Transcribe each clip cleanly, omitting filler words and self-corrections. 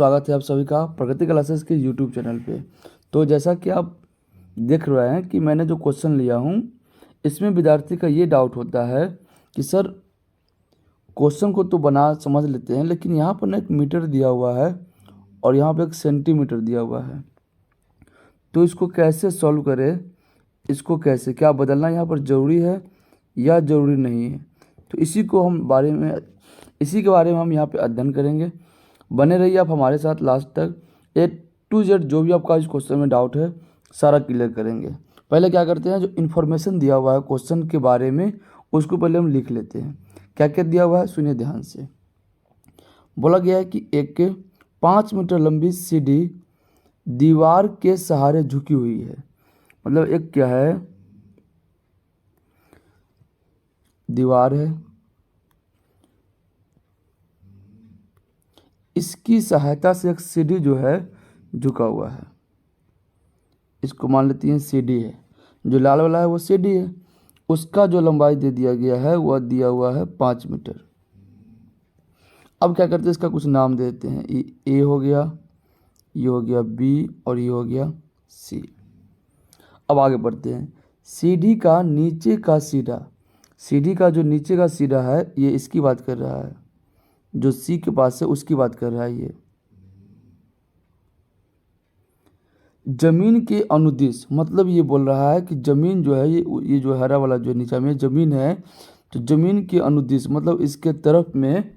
स्वागत है आप सभी का प्रगति क्लासेस के यूट्यूब चैनल पे। तो जैसा कि आप देख रहे हैं कि मैंने जो क्वेश्चन लिया हूँ, इसमें विद्यार्थी का ये डाउट होता है कि सर क्वेश्चन को तो बना समझ लेते हैं, लेकिन यहाँ पर ना एक मीटर दिया हुआ है और यहाँ पर एक सेंटीमीटर दिया हुआ है, तो इसको कैसे सॉल्व करें, इसको कैसे क्या बदलना यहाँ पर ज़रूरी है या ज़रूरी नहीं है। तो इसी के बारे में हम यहाँ पे अध्ययन करेंगे। बने रहिए आप हमारे साथ लास्ट तक। ए टू जेड जो भी आपका इस क्वेश्चन में डाउट है सारा क्लियर करेंगे। पहले क्या करते हैं, जो इन्फॉर्मेशन दिया हुआ है क्वेश्चन के बारे में उसको पहले हम लिख लेते हैं। क्या क्या दिया हुआ है सुनिए ध्यान से। बोला गया है कि एक 5 मीटर लंबी सीढ़ी दीवार के सहारे झुकी हुई है। मतलब एक क्या है, दीवार है, इसकी सहायता से एक सीढ़ी जो है झुका हुआ है। इसको मान लेती हैं सीढ़ी है, जो लाल वाला है वो सीढ़ी है। उसका जो लंबाई दे दिया गया है वह दिया हुआ है 5 मीटर। अब क्या करते हैं, इसका कुछ नाम दे देते हैं। ए हो गया, ये हो गया बी और ये हो गया सी। अब आगे बढ़ते हैं। सीढ़ी का नीचे का सीधा, सीढ़ी का जो नीचे का सीधा है ये इसकी बात कर रहा है, जो सी के पास है उसकी बात कर रहा है। ये जमीन के अनुदिश, मतलब ये बोल रहा है कि जमीन जो है ये जो हरा वाला जो नीचे में जमीन है, तो जमीन के अनुदिश मतलब इसके तरफ में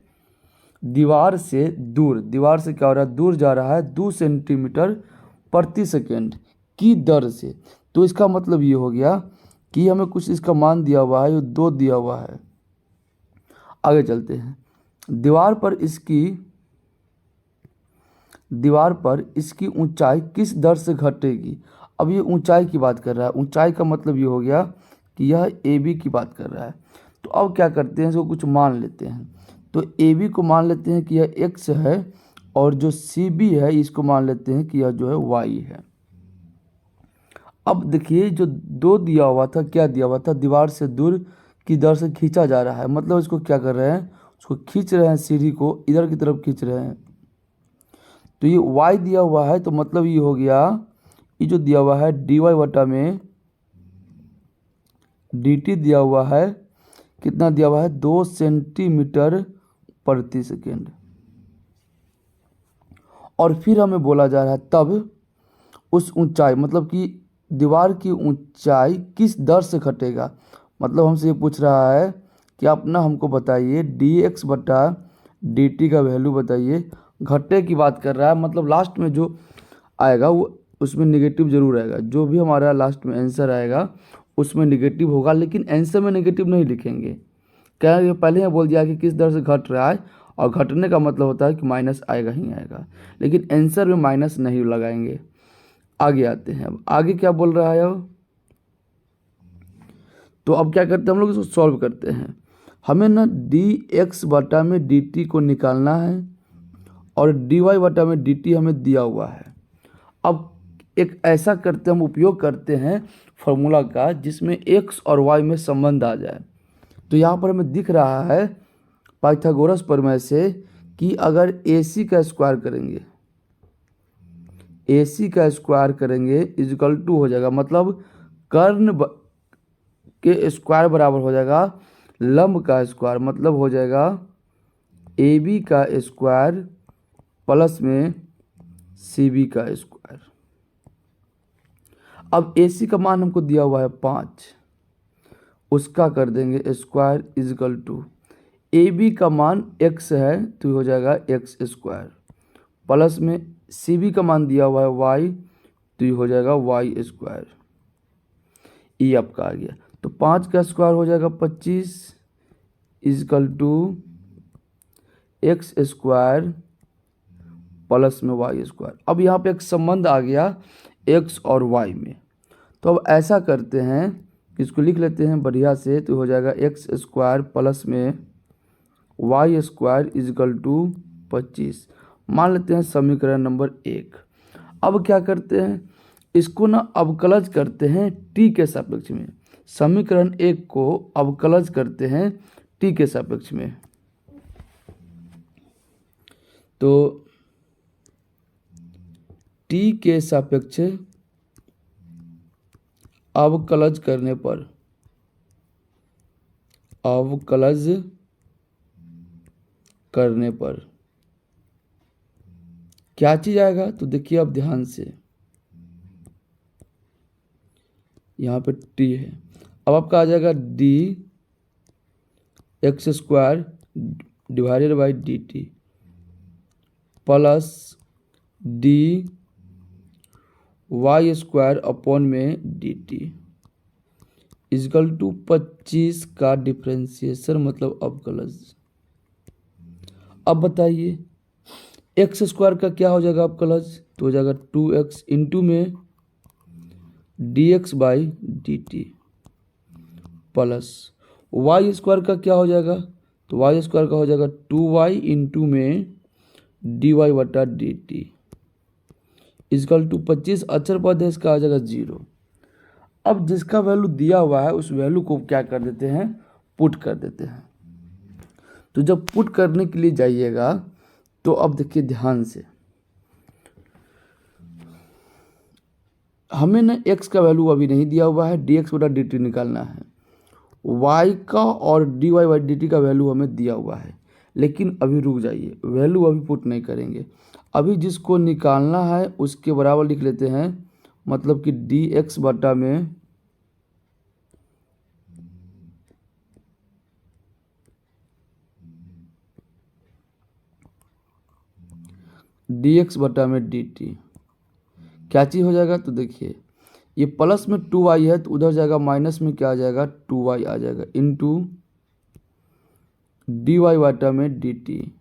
दीवार से दूर, दीवार से क्या हो रहा है, दूर जा रहा है 2 सेंटीमीटर प्रति सेकेंड की दर से। तो इसका मतलब ये हो गया कि हमें कुछ इसका मान दिया हुआ है, ये 2 दिया हुआ है। आगे चलते हैं। दीवार पर इसकी ऊंचाई किस दर से घटेगी। अब ये ऊंचाई की बात कर रहा है। ऊंचाई का मतलब ये हो गया कि यह ए बी की बात कर रहा है। तो अब क्या करते हैं, इसको कुछ मान लेते हैं। तो ए बी को मान लेते हैं कि यह एक्स है, और जो सी बी है इसको मान लेते हैं कि यह जो है वाई है। अब देखिए जो 2 दिया हुआ था, क्या दिया हुआ था, दीवार से दूर की दर से खींचा जा रहा है। मतलब इसको क्या कर रहे हैं, उसको खींच रहे हैं, सीढ़ी को इधर की तरफ खींच रहे हैं। तो ये y दिया हुआ है, तो मतलब ये हो गया, ये जो दिया हुआ है dy बटा में dt दिया हुआ है, कितना दिया हुआ है 2 सेंटीमीटर प्रति सेकेंड। और फिर हमें बोला जा रहा है तब उस ऊंचाई, मतलब कि दीवार की ऊंचाई किस दर से घटेगा। मतलब हमसे ये पूछ रहा है कि आप ना हमको बताइए dx बटा dt का वैल्यू बताइए। घटे की बात कर रहा है, मतलब लास्ट में जो आएगा वो उसमें नेगेटिव जरूर आएगा। जो भी हमारा लास्ट में आंसर आएगा उसमें नेगेटिव होगा, लेकिन आंसर में नेगेटिव नहीं लिखेंगे। क्या ये पहले ही बोल दिया कि किस दर से घट रहा है, और घटने का मतलब होता है कि माइनस आएगा ही आएगा, लेकिन आंसर में माइनस नहीं लगाएंगे। आगे आते हैं। अब आगे क्या बोल रहा है अब, तो अब क्या करते हैं हम लोग, इसको सॉल्व करते हैं। हमें ना डी एक्स बटा में डी टी को निकालना है, और डी वाई बटा में डी टी हमें दिया हुआ है। अब एक ऐसा करते हम उपयोग करते हैं फॉर्मूला का जिसमें एक्स और वाई में संबंध आ जाए। तो यहाँ पर हमें दिख रहा है पाइथागोरस प्रमेय से कि अगर AC का स्क्वायर करेंगे, AC का स्क्वायर करेंगे इजकल टू हो जाएगा, मतलब कर्ण के स्क्वायर बराबर हो जाएगा लंब का स्क्वायर, मतलब हो जाएगा AB का स्क्वायर प्लस में CB का स्क्वायर। अब AC का मान हमको दिया हुआ है 5, उसका कर देंगे स्क्वायर इजकल टू AB का मान x है तो हो जाएगा x स्क्वायर, प्लस में CB का मान दिया हुआ है y तो ये हो जाएगा y स्क्वायर। ये आपका आ गया। तो 5 का स्क्वायर हो जाएगा 25 is equal to x square plus में y स्क्वायर। अब यहाँ पे एक संबंध आ गया x और y में। तो अब ऐसा करते हैं, इसको लिख लेते हैं बढ़िया से। तो हो जाएगा x स्क्वायर प्लस में y स्क्वायर इजकल टू 25। मान लेते हैं समीकरण नंबर 1। अब क्या करते हैं, इसको ना अवकलज करते हैं t के सापेक्ष में। समीकरण 1 को अवकलज करते हैं t के सापेक्ष में। तो टी के सापेक्ष अवकलज करने पर क्या चीज आएगा? तो देखिए अब ध्यान से, यहाँ पे टी है, अब आपका आ जाएगा D X square divided by D T plus D Y square upon में डी टी इजकल टू 25 का डिफ्रेंसिएशन मतलब अवकलज। अब बताइए एक्स स्क्वायर का क्या हो जाएगा अवकलज? तो हो जाएगा 2x इंटू में D X by D T plus Y square का क्या हो जाएगा? तो वाई स्क्वायर का हो जाएगा 2y इंटू में डी वाई बटा डी टी इजकल टू 25 अचर पद है, इसका आ जाएगा 0। अब जिसका वैल्यू दिया हुआ है उस वैल्यू को क्या कर देते हैं? पुट कर देते हैं। तो जब पुट करने के लिए जाइएगा तो अब देखिए ध्यान से, हमें ना x का वैल्यू अभी नहीं दिया हुआ है, डी एक्स बटा डी टी निकालना है। y का और D Y by D T का वैल्यू हमें दिया हुआ है, लेकिन अभी रुक जाइए, वैल्यू अभी पुट नहीं करेंगे। अभी जिसको निकालना है उसके बराबर लिख लेते हैं, मतलब कि डी एक्स बटा में डी एक्स बटा में डी टी क्या चीज़ हो जाएगा? तो देखिए ये प्लस में 2y है तो उधर जाएगा माइनस में क्या आ जाएगा? 2y आ जाएगा इंटू डी वाई बटा में डी टी,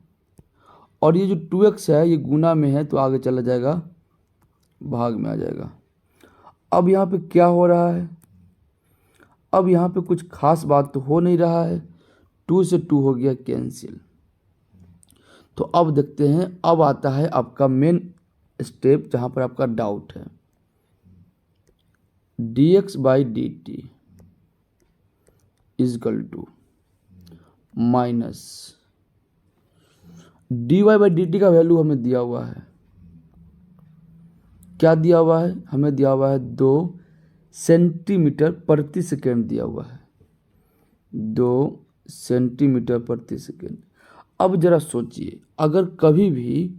और ये जो 2x है ये गुना में है तो आगे चला जाएगा भाग में आ जाएगा। अब यहाँ पे क्या हो रहा है? अब यहाँ पे कुछ खास बात तो हो नहीं रहा है, 2 से 2 हो गया कैंसिल। तो अब देखते हैं, अब आता है आपका मेन स्टेप जहाँ पर आपका डाउट है। D X by D T is equal to minus D Y by D T का वैल्यू हमें दिया हुआ है, क्या दिया हुआ है? हमें दिया हुआ है 2 सेंटीमीटर प्रति सेकेंड दिया हुआ है, 2 सेंटीमीटर प्रति सेकेंड। अब जरा सोचिए, अगर कभी भी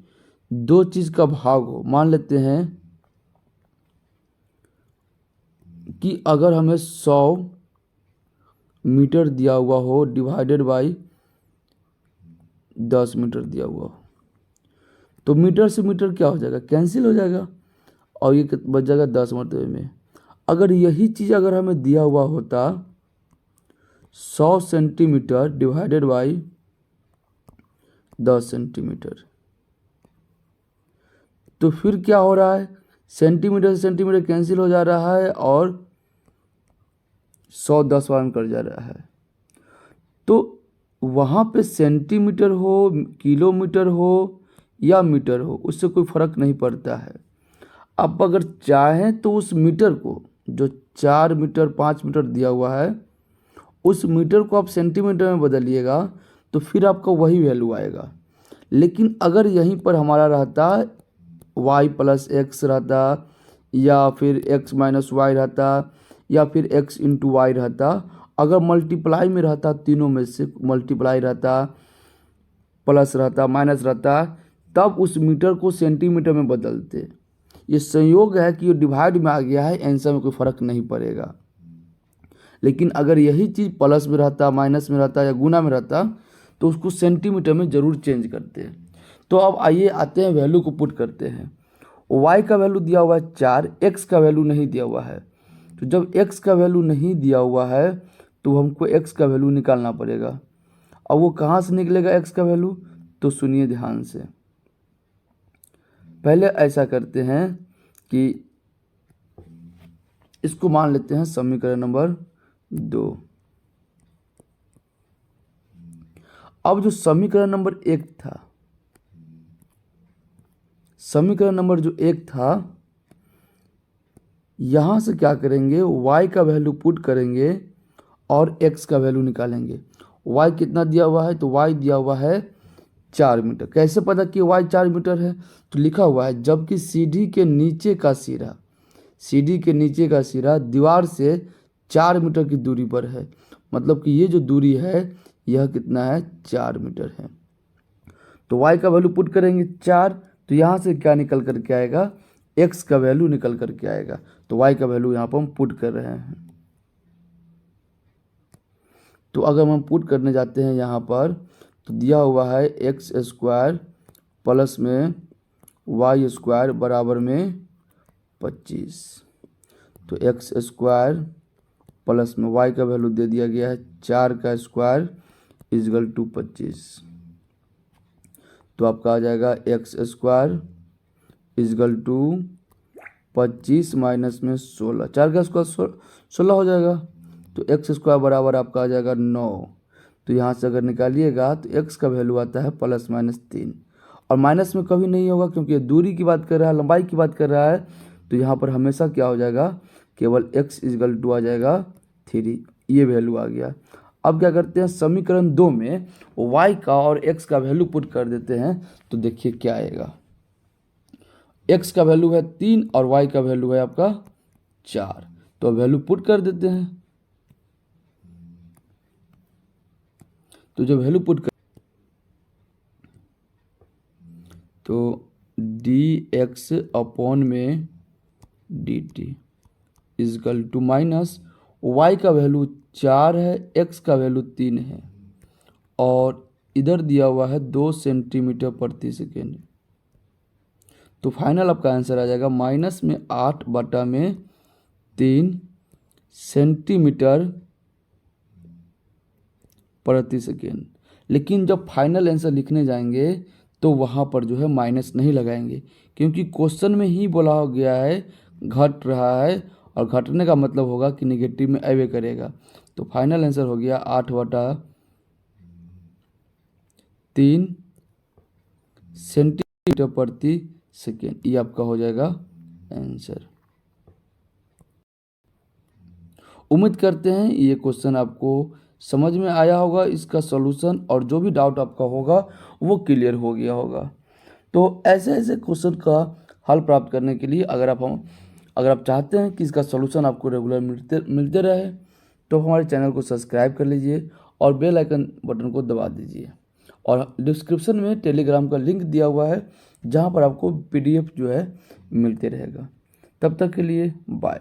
दो चीज का भाग हो, मान लेते हैं कि अगर हमें 100 मीटर दिया हुआ हो डिवाइडेड बाई 10 मीटर दिया हुआ हो, तो मीटर से मीटर क्या हो जाएगा? कैंसिल हो जाएगा और ये बच जाएगा 10 मरतबे में। अगर यही चीज़ अगर हमें दिया हुआ होता 100 सेंटीमीटर डिवाइडेड बाई 10 सेंटीमीटर, तो फिर क्या हो रहा है? सेंटीमीटर से सेंटीमीटर कैंसिल हो जा रहा है और 100 10 बार में कट जा रहा है। तो वहाँ पे सेंटीमीटर हो, किलोमीटर हो या मीटर हो, उससे कोई फर्क नहीं पड़ता है। आप अगर चाहें तो उस मीटर को, जो 4 मीटर 5 मीटर दिया हुआ है, उस मीटर को आप सेंटीमीटर में बदलिएगा तो फिर आपका वही वैल्यू आएगा। लेकिन अगर यहीं पर हमारा रहता y प्लस एक्स रहता, या फिर x माइनस वाई रहता, या फिर x इंटू वाई रहता, अगर मल्टीप्लाई में रहता, तीनों में से मल्टीप्लाई रहता, प्लस रहता, माइनस रहता, तब उस मीटर को सेंटीमीटर में बदलते। ये संयोग है कि ये डिवाइड में आ गया है, आंसर में कोई फ़र्क नहीं पड़ेगा। लेकिन अगर यही चीज़ प्लस में रहता, माइनस में रहता या गुना में रहता तो उसको सेंटीमीटर में ज़रूर चेंज करते हैं। तो अब आइए आते हैं वैल्यू को पुट करते हैं। y का वैल्यू दिया हुआ है 4, x का वैल्यू नहीं दिया हुआ है। तो जब x का वैल्यू नहीं दिया हुआ है तो हमको x का वैल्यू निकालना पड़ेगा। अब वो कहाँ से निकलेगा x का वैल्यू? तो सुनिए ध्यान से, पहले ऐसा करते हैं कि इसको मान लेते हैं समीकरण नंबर 2। अब जो समीकरण नंबर 1 था, समीकरण नंबर जो 1 था, यहाँ से क्या करेंगे? y का वैल्यू पुट करेंगे और x का वैल्यू निकालेंगे। y कितना दिया हुआ है? तो y दिया हुआ है 4 मीटर। कैसे पता कि y 4 मीटर है? तो लिखा हुआ है जबकि सीढ़ी के नीचे का सिरा दीवार से 4 मीटर की दूरी पर है। मतलब कि ये जो दूरी है यह कितना है? 4 मीटर है। तो y का वैल्यू पुट करेंगे 4, तो यहाँ से क्या निकल कर के आएगा? x का वैल्यू निकल कर के आएगा। तो y का वैल्यू यहाँ पर हम पुट कर रहे हैं। तो अगर हम पुट करने जाते हैं यहाँ पर, तो दिया हुआ है एक्स स्क्वायर प्लस में वाई स्क्वायर बराबर में 25। तो एक्स स्क्वायर प्लस में वाई का वैल्यू दे दिया गया है 4 का स्क्वायर इजगल टू 25। तो आपका आ जाएगा X square is equal to 25 minus में 16, 4 का स्क्वायर 16 हो जाएगा। तो एक्स स्क्वायर बराबर आपका आ जाएगा 9। तो यहाँ से अगर निकालिएगा तो एक्स का वैल्यू आता है प्लस माइनस 3, और माइनस में कभी नहीं होगा क्योंकि दूरी की बात कर रहा है, लंबाई की बात कर रहा है। तो यहाँ पर हमेशा क्या हो जाएगा? केवल x इजगल टू आ जाएगा 3, ये वैल्यू आ गया। अब क्या करते हैं, समीकरण 2 में y का और x का वैल्यू पुट कर देते हैं। तो देखिए क्या आएगा, x का वैल्यू है 3 और y का वैल्यू है आपका 4। तो वैल्यू पुट कर देते हैं। तो जो वैल्यू पुट कर, तो dx अपॉन में dt is equal to minus y का वैल्यू 4 है, x का वैल्यू 3 है, और इधर दिया हुआ है 2 सेंटीमीटर प्रति सेकेंड। तो फाइनल आपका आंसर आ जाएगा माइनस में 8/3 सेंटीमीटर प्रति सेकेंड। लेकिन जब फाइनल आंसर लिखने जाएंगे तो वहाँ पर जो है माइनस नहीं लगाएंगे, क्योंकि क्वेश्चन में ही बोला गया है घट रहा है, और घटने का मतलब होगा कि निगेटिव में अवे करेगा। तो फाइनल आंसर हो गया 8/3 सेंटीमीटर प्रति सेकेंड। ये आपका हो जाएगा आंसर। उम्मीद करते हैं ये क्वेश्चन आपको समझ में आया होगा, इसका सॉल्यूशन, और जो भी डाउट आपका होगा वो क्लियर हो गया होगा। तो ऐसे क्वेश्चन का हल प्राप्त करने के लिए अगर आप चाहते हैं कि इसका सॉल्यूशन आपको रेगुलर मिलते रहे, तो हमारे चैनल को सब्सक्राइब कर लीजिए और बेल आइकन बटन को दबा दीजिए। और डिस्क्रिप्शन में टेलीग्राम का लिंक दिया हुआ है, जहां पर आपको PDF जो है मिलते रहेगा। तब तक के लिए बाय।